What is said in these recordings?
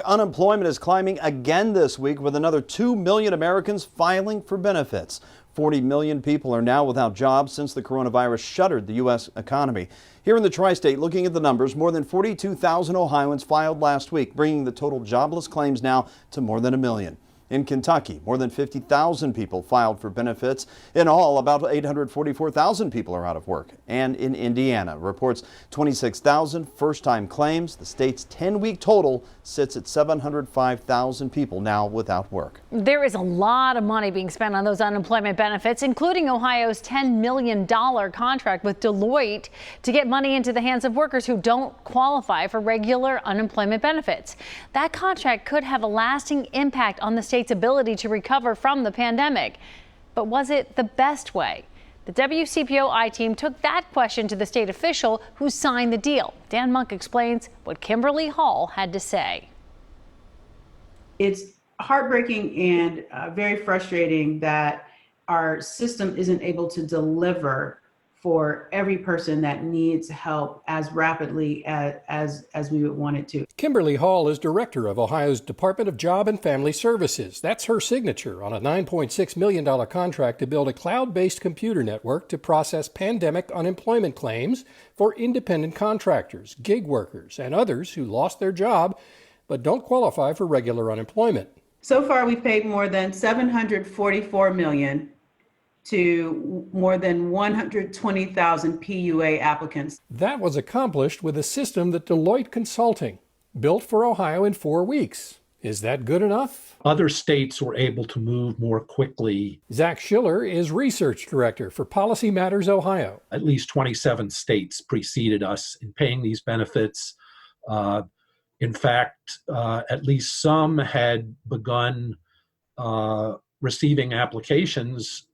unemployment is climbing again this week with another 2 million Americans filing for benefits. 40 million people are now without jobs since the coronavirus shuttered the U.S. economy. Here in the tri-state, looking at the numbers, more than 42,000 Ohioans filed last week, bringing the total jobless claims now to more than 1 million. In Kentucky, more than 50,000 people filed for benefits. In all, about 844,000 people are out of work. And in Indiana, reports 26,000 first-time claims. The state's 10-week total sits at 705,000 people now without work. There is a lot of money being spent on those unemployment benefits, including Ohio's $10 million contract with Deloitte to get money into the hands of workers who don't qualify for regular unemployment benefits. That contract could have a lasting impact on the state's ability to recover from the pandemic. But was it the best way? The WCPO I-team took that question to the state official who signed the deal. Dan Monk explains what Kimberly Hall had to say. It's heartbreaking and very frustrating that our system isn't able to deliver for every person that needs help as rapidly as we would want it to. Kimberly Hall is director of Ohio's Department of Job and Family Services. That's her signature on a $9.6 million contract to build a cloud-based computer network to process pandemic unemployment claims for independent contractors, gig workers, and others who lost their job but don't qualify for regular unemployment. So far, we've paid more than $744 million to more than 120,000 PUA applicants. That was accomplished with a system that Deloitte Consulting built for Ohio in 4 weeks. Is that good enough? Other states were able to move more quickly. Zach Schiller is research director for Policy Matters Ohio. At least 27 states preceded us in paying these benefits. In fact, at least some had begun receiving applications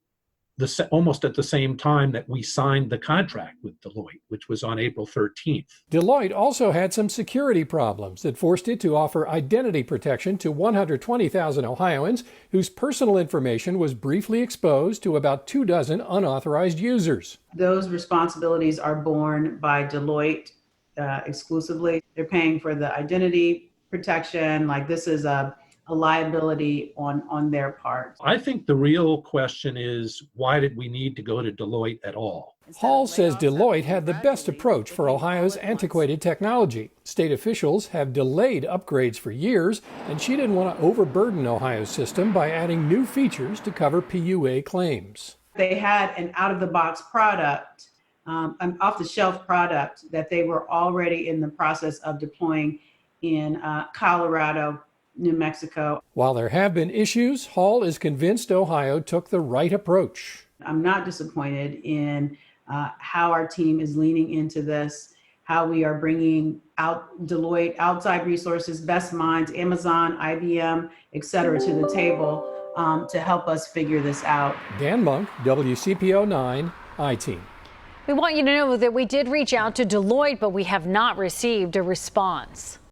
almost at the same time that we signed the contract with Deloitte, which was on April 13th. Deloitte also had some security problems that forced it to offer identity protection to 120,000 Ohioans whose personal information was briefly exposed to about 24 unauthorized users. Those responsibilities are borne by Deloitte exclusively. They're paying for the identity protection. Like, this is a liability on their part. I think the real question is, why did we need to go to Deloitte at all? Hall says Deloitte had the best approach for Ohio's antiquated technology. State officials have delayed upgrades for years, and she didn't want to overburden Ohio's system by adding new features to cover PUA claims. They had an out-of-the-box product, an off-the-shelf product that they were already in the process of deploying in Colorado, New Mexico. While there have been issues, Hall is convinced Ohio took the right approach. I'm not disappointed in how our team is leaning into this, how we are bringing out Deloitte, outside resources, best minds, Amazon, IBM, et cetera, to the table to help us figure this out. Dan Monk, WCPO 9, I-team. We want you to know that we did reach out to Deloitte, but we have not received a response.